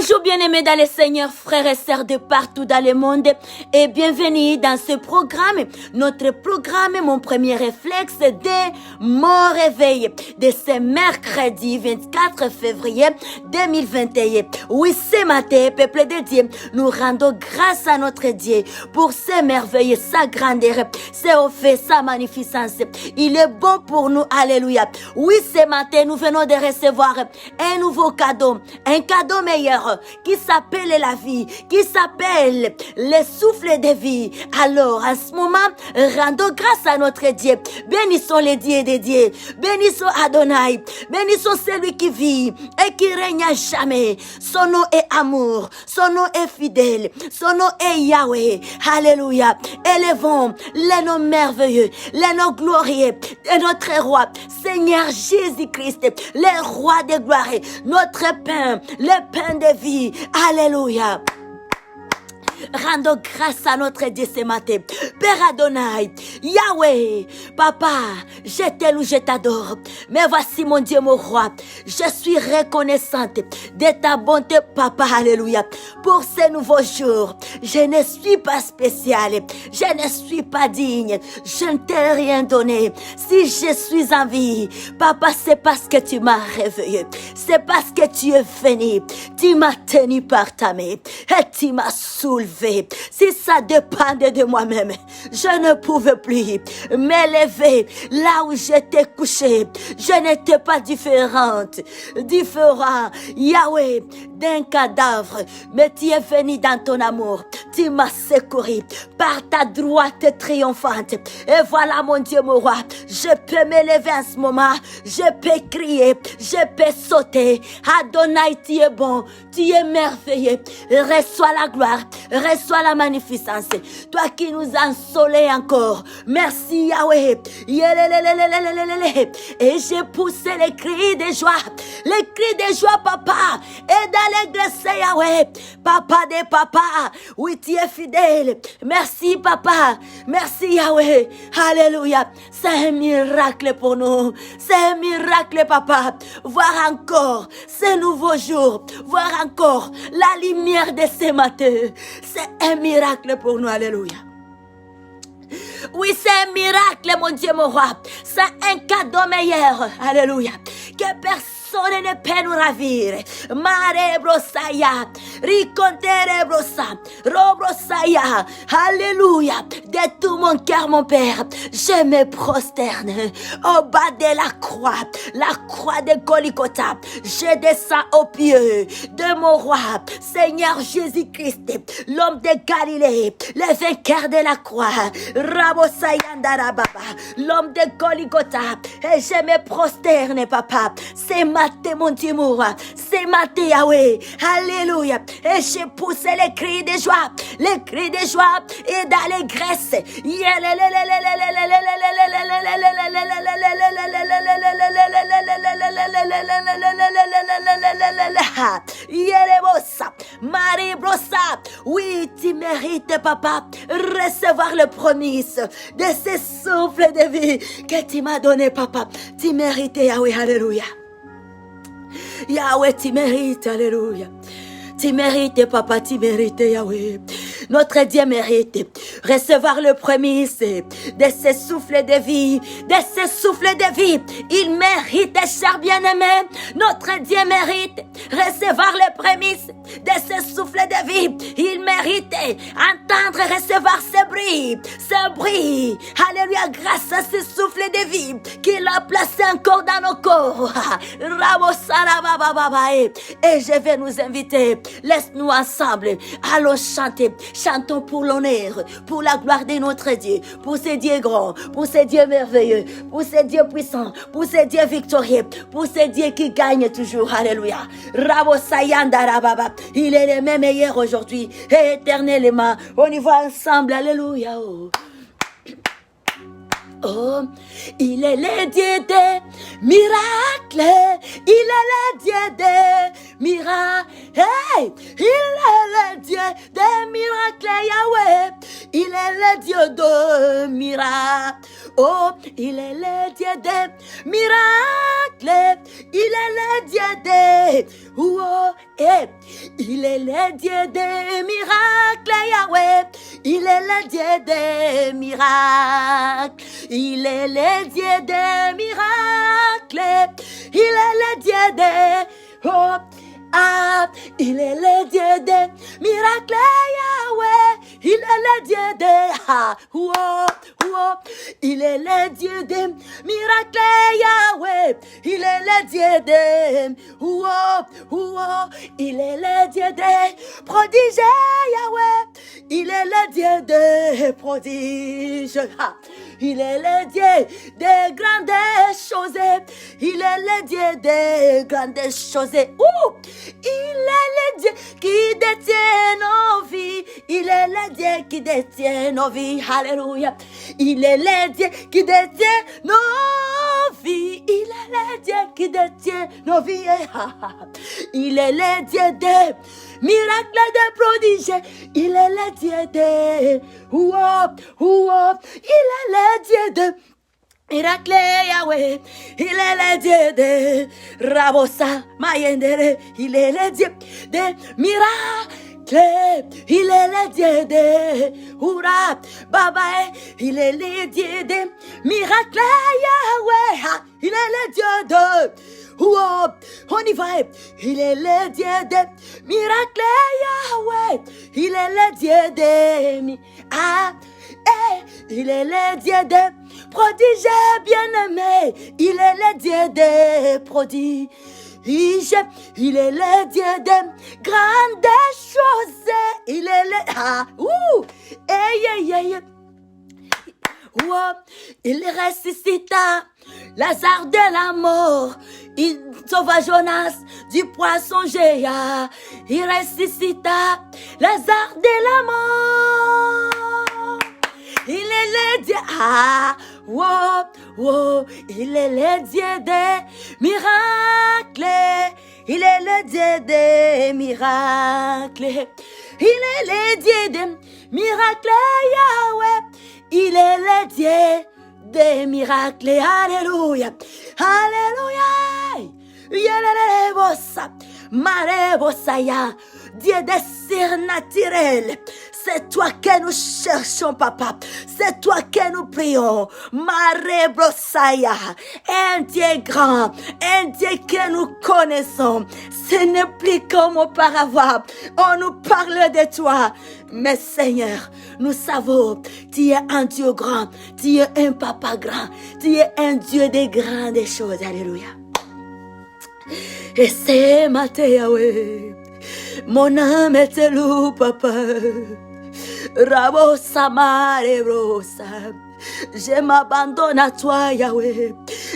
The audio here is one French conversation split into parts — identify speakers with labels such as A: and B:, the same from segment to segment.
A: Bonjour bien-aimés dans le Seigneur, frères et sœurs de partout dans le monde et bienvenue dans ce programme, notre programme, mon premier réflexe de mon réveil de ce mercredi 24 février 2021. Oui, ce matin, peuple de Dieu, nous rendons grâce à notre Dieu pour ses merveilles, sa grandeur, ses faits, sa magnificence. Il est bon pour nous, alléluia. Oui, ce matin, nous venons de recevoir un nouveau cadeau, un cadeau meilleur qui s'appelle la vie, qui s'appelle le souffle de vie. Alors, en ce moment, rendons grâce à notre Dieu. Bénissons les dieux des dieux. Bénissons Adonai. Bénissons celui qui vit et qui règne à jamais. Son nom est amour. Son nom est fidèle. Son nom est Yahweh. Alléluia. Élevons les noms merveilleux, les noms glorieux de notre roi, Seigneur Jésus-Christ, le roi de gloire, notre pain, le pain de vie. Alléluia. Rendons grâce à notre Dieu ce matin. Père Adonai, Yahweh, Papa, je t'aime, je t'adore. Mais voici mon Dieu, mon roi. Je suis reconnaissante de ta bonté, Papa, alléluia. Pour ce nouveau jour, je ne suis pas spéciale. Je ne suis pas digne. Je ne t'ai rien donné. Si je suis en vie, Papa, c'est parce que tu m'as réveillé. C'est parce que tu es venu. Tu m'as tenu par ta main et tu m'as soulevé. Si ça dépendait de moi-même, je ne pouvais plus m'élever là où j'étais couché. Je n'étais pas différent, Yahweh, d'un cadavre, mais tu es venu dans ton amour. Tu m'as secouru par ta droite triomphante. Et voilà mon Dieu, mon roi, je peux m'élever en ce moment, je peux crier, je peux sauter. Adonai, tu es bon, tu es merveilleux. Reçois la gloire, reçois la magnificence. Toi qui nous ensoleilles encore. Merci Yahweh. Et j'ai poussé les cris de joie. Les cris de joie, papa. Et dans l'église, Yahweh. Papa des papas. Oui, tu es fidèle. Merci, papa. Merci, Yahweh. Alléluia. C'est un miracle pour nous. C'est un miracle, papa. Voir encore ce nouveau jour. Voir encore la lumière de ce matin. C'est un miracle pour nous. Alléluia. Oui, c'est un miracle, mon Dieu, mon roi. C'est un cadeau meilleur. Alléluia. Que personne ne peut nous ravir. Mare brosaya. Ricontere brosa. Robrosaya. Alléluia. De tout mon cœur, mon Père, je me prosterne au bas de la croix de Golgotha. Je descends au pied de mon roi, Seigneur Jésus-Christ, l'homme de Galilée, le vainqueur de la croix. L'homme de Golgotha, et je me prosterne, papa. C'est matin, mon Dieu, mon roi. C'est matin, Yahweh. Alléluia. Et je pousse les cris de joie, et dans les graisses. Marie Brossa. Oui, tu mérites, papa, recevoir le promise de ce souffle de vie que tu m'as donné, papa. Tu mérites, Yahweh, alléluia. Yahweh, tu mérites, alléluia. Tu mérites, papa, tu mérites, Yahweh. Notre Dieu mérite recevoir le prémisse de ce souffle de vie, de ce souffle de vie. Il mérite, cher bien-aimé. Notre Dieu mérite recevoir le prémisse de ce souffle de vie. Il mérite entendre, recevoir ce bruit. Alléluia, grâce à ce souffle de vie qu'il a placé encore dans nos corps. Et je vais nous inviter. Laisse-nous ensemble. Allons chanter. Chantons pour l'honneur, pour la gloire de notre Dieu, pour ce Dieu grand, pour ce Dieu merveilleux, pour ce Dieu puissant, pour ce Dieu victorieux, pour ce Dieu qui gagne toujours. Alléluia. Il est le même hier, aujourd'hui et éternellement. On y va ensemble. Alléluia. Oh, il est le Dieu des miracles. Il est le Dieu des miracles. Hey, il est le Dieu des miracles, Yahweh. Il est le Dieu de miracles. Oh, il est le Dieu des miracles. Il est le Dieu des... Oh, il est le Dieu des miracles, Yahweh. Il est le Dieu des miracles. Il est le Dieu des miracles. Il est le Dieu des... Oh, ah, il est le Dieu des miracles, Yahweh. Il est le Dieu des... Ah, oh, oh. Il est le Dieu des miracles, Yahweh. Il est le Dieu des... Oh, oh. Il est le Dieu des prodiges, Yahweh. Il est le Dieu des prodiges. Ah. Il est le Dieu des grandes choses. Il est le Dieu des grandes choses. Il est le Dieu qui détient nos vies. Il est le Dieu qui détient nos vies. Alléluia. Il est le Dieu qui détient nos vies. Il est le Dieu qui détient nos vies. Il est le Dieu des miracles, des prodiges. Il est le Dieu des... Il est le Dieu de miracle, Yahweh. Il est le Dieu de Rabosa, Mayendere. Il est le Dieu de miracles. Il est le Dieu de Oura, Baba. Il est le Dieu de miracles, Yahweh. Il est le Dieu de... on y va. Il est le Dieu des miracles, Yahweh. Il est le Dieu des miracles. Il est le Dieu des prodiges bien-aimés. Il est le Dieu des prodiges. Il est le Dieu des grandes choses. Il est le... Il ressuscita Lazare de la mort. Il sauva Jonas du poisson géant. Il ressuscita Lazare de la mort. Il est le Dieu, il est le Dieu des miracles. Il est le Dieu des miracles. Il est le Dieu des miracles, Yahweh. Il est le Dieu des miracles. Alléluia. Alléluia. Yalelebosa. Marebosaya. Dieu des surnaturels. C'est toi que nous cherchons, papa. C'est toi que nous prions. Marebrosaya. Un Dieu grand. Un Dieu que nous connaissons. Ce n'est plus comme auparavant. On nous parle de toi. Mais Seigneur, nous savons, tu es un Dieu grand. Tu es un papa grand. Tu es un Dieu des grandes choses. Alléluia. Et c'est matin, Yahweh. Mon âme te loue, papa. Rabosa marebrosa. Je m'abandonne à toi, Yahweh.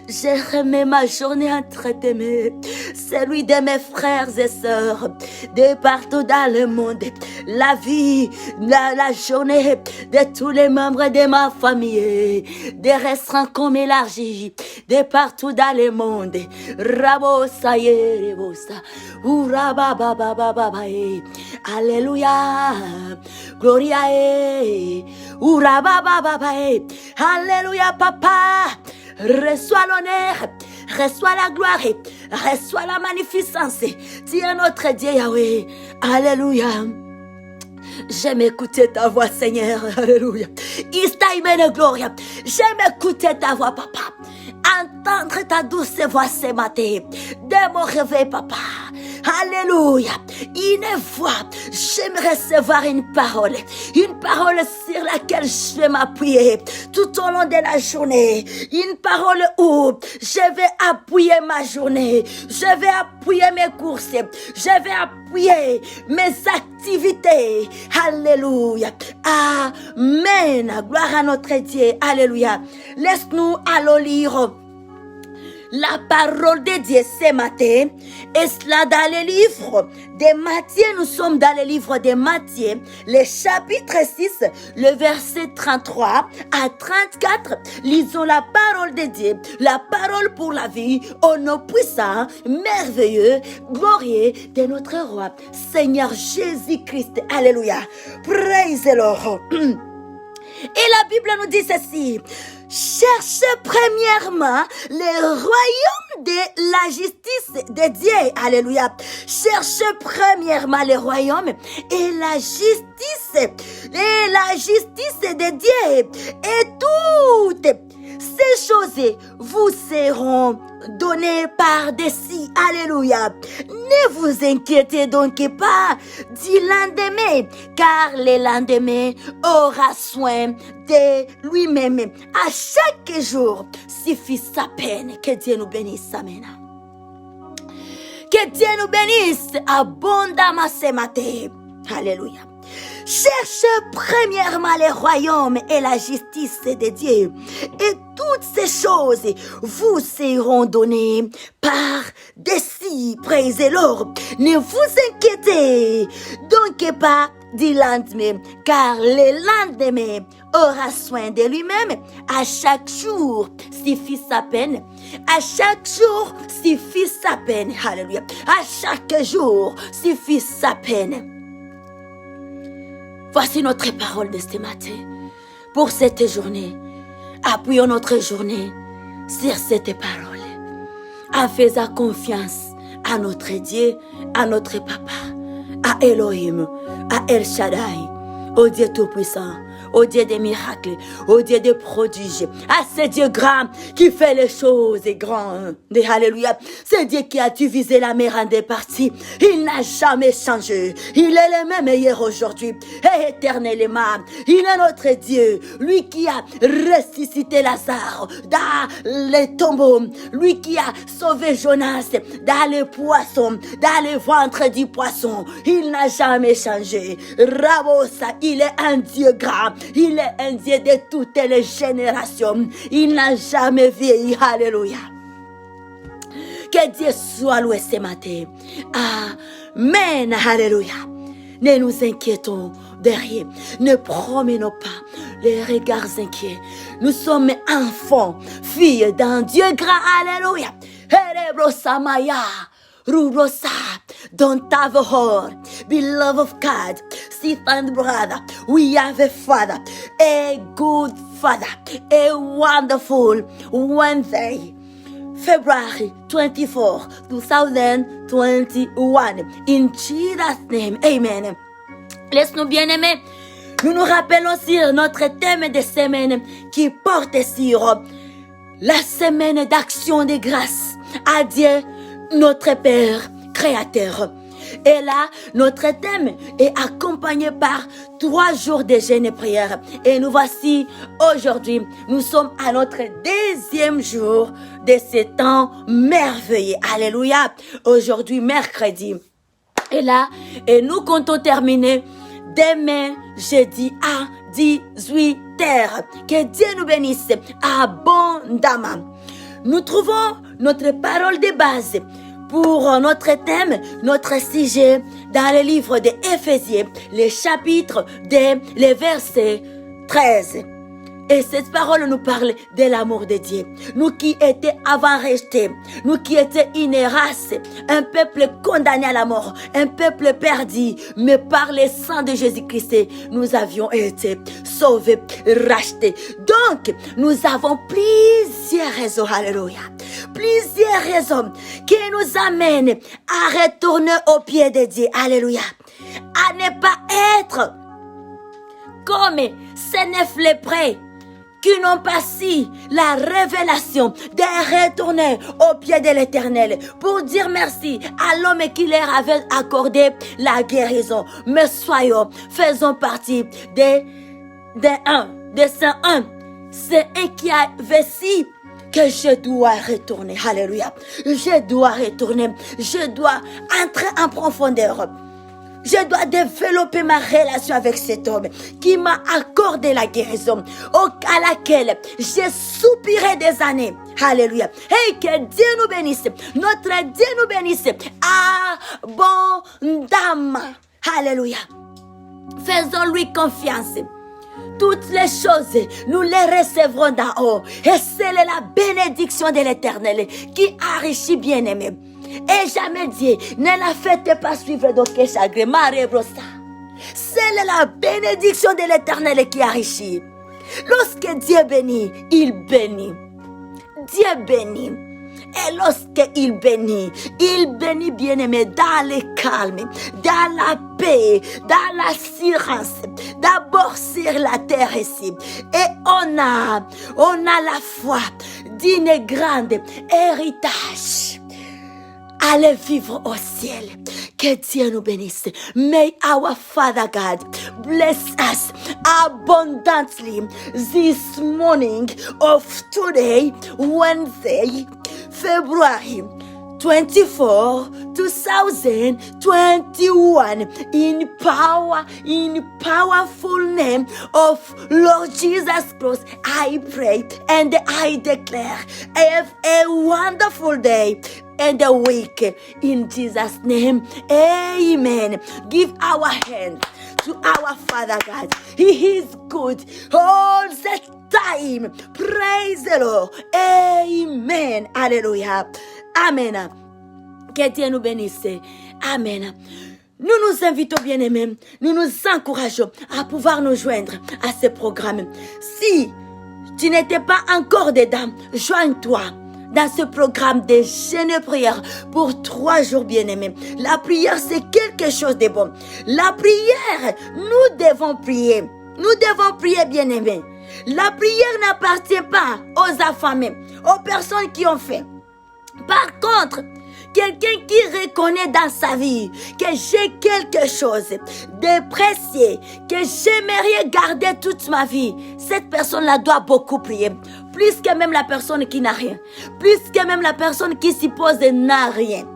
A: Je remets ma journée entre tes mains, celui de mes frères et sœurs, de partout dans le monde. La vie, la journée de tous les membres de ma famille, des restreints comme élargis, de partout dans le monde. Rabosa yerebosa. Urabababababae. Alléluia. Gloria. Urababababae. Alléluia, papa. Reçois l'honneur, reçois la gloire, reçois la magnificence. Tu es notre Dieu, Yahweh. Alléluia. J'aime écouter ta voix, Seigneur. Alléluia. Istaimene gloria. J'aime écouter ta voix, papa. Entendre ta douce voix ce matin. De mon réveil, papa. Alléluia. Une voix. J'aime recevoir une parole sur laquelle je vais m'appuyer tout au long de la journée. Une parole où je vais appuyer ma journée. Je vais appuyer mes courses. Je vais appuyer mes activités. Alléluia. Amen. Gloire à notre Dieu. Alléluia. Laisse-nous aller lire la parole de Dieu ce matin. Et cela dans le livre de Matthieu. Nous sommes dans le livre de Matthieu, le chapitre 6, le verset 33 à 34. Lisons la parole de Dieu, la parole pour la vie, au nom puissant, merveilleux, glorieux de notre roi, Seigneur Jésus-Christ. Alléluia. Praise the Lord. Et la Bible nous dit ceci: cherchez premièrement le royaume de la justice de Dieu. Alléluia. Cherchez premièrement le royaume et la justice. Et la justice de Dieu. Et toutes ces choses vous seront données par-dessus. Alléluia. Ne vous inquiétez donc pas du lendemain, car le lendemain aura soin de lui-même. À chaque jour suffit sa peine. Que Dieu nous bénisse. Amen. Que Dieu nous bénisse abondamment ce matin. Alléluia. Cherchez premièrement le royaume et la justice de Dieu, et toutes ces choses vous seront données par-dessus. Praise the Lord. Ne vous inquiétez donc pas du lendemain, car le lendemain aura soin de lui-même. À chaque jour suffit sa peine. À chaque jour suffit sa peine. Alléluia. À chaque jour suffit sa peine. Voici notre parole de ce matin. Pour cette journée, appuyons notre journée sur cette parole, en faisant confiance à notre Dieu, à notre Papa, à Elohim, à El Shaddai, au Dieu Tout-Puissant, au Dieu des miracles, au Dieu des prodiges, à ce Dieu grand qui fait les choses grandes. Alléluia. C'est Dieu qui a divisé la mer en deux parties. Il n'a jamais changé. Il est le même hier, aujourd'hui et éternellement. Il est notre Dieu. Lui qui a ressuscité Lazare dans les tombeaux. Lui qui a sauvé Jonas dans les poissons, dans le ventre du poisson. Il n'a jamais changé. Rabosa, il est un Dieu grand. Il est un Dieu de toutes les générations. Il n'a jamais vieilli. Alléluia. Que Dieu soit loué ce matin. Amen. Alléluia. Ne nous inquiétons de rien. Ne promenons pas les regards inquiets. Nous sommes enfants, filles d'un Dieu grand. Alléluia. Erebrosamaya. Rubrosa. Don't have a heart. Beloved of God. And brother, we have a Father, a good Father, a wonderful Wednesday, February 24, 2021. In Jesus' name, amen. Laisse-nous bien-aimés, nous nous rappelons sur notre thème de semaine qui porte sur la semaine d'action de grâce à Dieu, notre Père créateur. Et là, notre thème est accompagné par 3 jours de jeûne et prière. Et nous voici aujourd'hui, nous sommes à notre 2e jour de ce temps merveilleux. Alléluia. Aujourd'hui, mercredi. Et là, et nous comptons terminer demain, jeudi à 18h. Que Dieu nous bénisse abondamment. Nous trouvons notre parole de base pour notre thème, notre sujet, dans le livre de Éphésiens, le chapitre le verset 13. Et cette parole nous parle de l'amour de Dieu. Nous qui étions avant rejetés, nous qui étions une race, un peuple condamné à la mort, un peuple perdu, mais par le sang de Jésus-Christ, nous avions été sauvés, rachetés. Donc, nous avons plusieurs raisons, alléluia, plusieurs raisons qui nous amènent à retourner au pied de Dieu, alléluia, à ne pas être comme ces 9 lépreux qui n'ont pas su la révélation de retourner au pied de l'Éternel pour dire merci à l'homme qui leur avait accordé la guérison. Mais faisons partie de ces un. C'est un qui avait su que je dois retourner. Alléluia. Je dois retourner. Je dois entrer en profondeur. Je dois développer ma relation avec cet homme qui m'a accordé la guérison, à laquelle j'ai soupiré des années. Alléluia. Hey, que Dieu nous bénisse. Notre Dieu nous bénisse abondamment. Alléluia. Faisons-lui confiance. Toutes les choses, nous les recevrons d'en haut. Et c'est la bénédiction de l'Éternel qui enrichit bien-aimé. Et jamais Dieu ne la faites pas suivre d'aucun chagrin. C'est la bénédiction de l'Éternel qui enrichit. Lorsque Dieu bénit, il bénit. Dieu bénit. Et lorsqu'il bénit bien-aimé dans le calme, dans la paix, dans l'assurance. D'abord sur la terre ici. Et on a la foi d'une grande héritage. Allez vivre au ciel. Que Dieu nous bénisse. May our Father God bless us abundantly this morning of today, Wednesday, February 24, 2021, in powerful name of Lord Jesus Christ, I pray and I declare, have a wonderful day and a week in Jesus' name. Amen. Give our hand to our Father God. He is good all the time. Praise the Lord. Amen. Alléluia. Amen. Que Dieu nous bénisse. Amen. Nous nous invitons, bien-aimés, nous nous encourageons à pouvoir nous joindre à ce programme. Si tu n'étais pas encore dedans, joins-toi dans ce programme de jeûne et prière pour 3 jours, bien-aimés. La prière, c'est quelque chose de bon. La prière, nous devons prier. Nous devons prier, bien-aimés. La prière n'appartient pas aux affamés, aux personnes qui ont faim. Par contre, quelqu'un qui reconnaît dans sa vie que j'ai quelque chose de précieux, que j'aimerais garder toute ma vie, cette personne-là doit beaucoup prier. Plus que même la personne qui n'a rien. Plus que même la personne qui suppose n'a rien.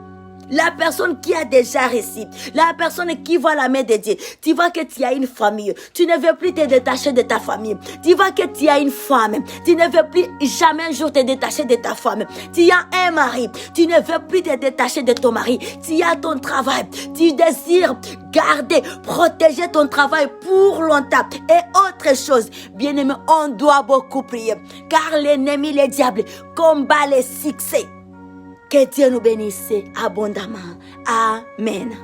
A: La personne qui a déjà réussi, la personne qui voit la main de Dieu, tu vois que tu as une famille, tu ne veux plus te détacher de ta famille, tu vois que tu as une femme, tu ne veux plus jamais un jour te détacher de ta femme, tu as un mari, tu ne veux plus te détacher de ton mari, tu as ton travail, tu désires garder, protéger ton travail pour longtemps et autre chose. Bien-aimé, on doit beaucoup prier, car l'ennemi, le diable, combat les succès. Que Dieu nous bénisse abondamment. Amen.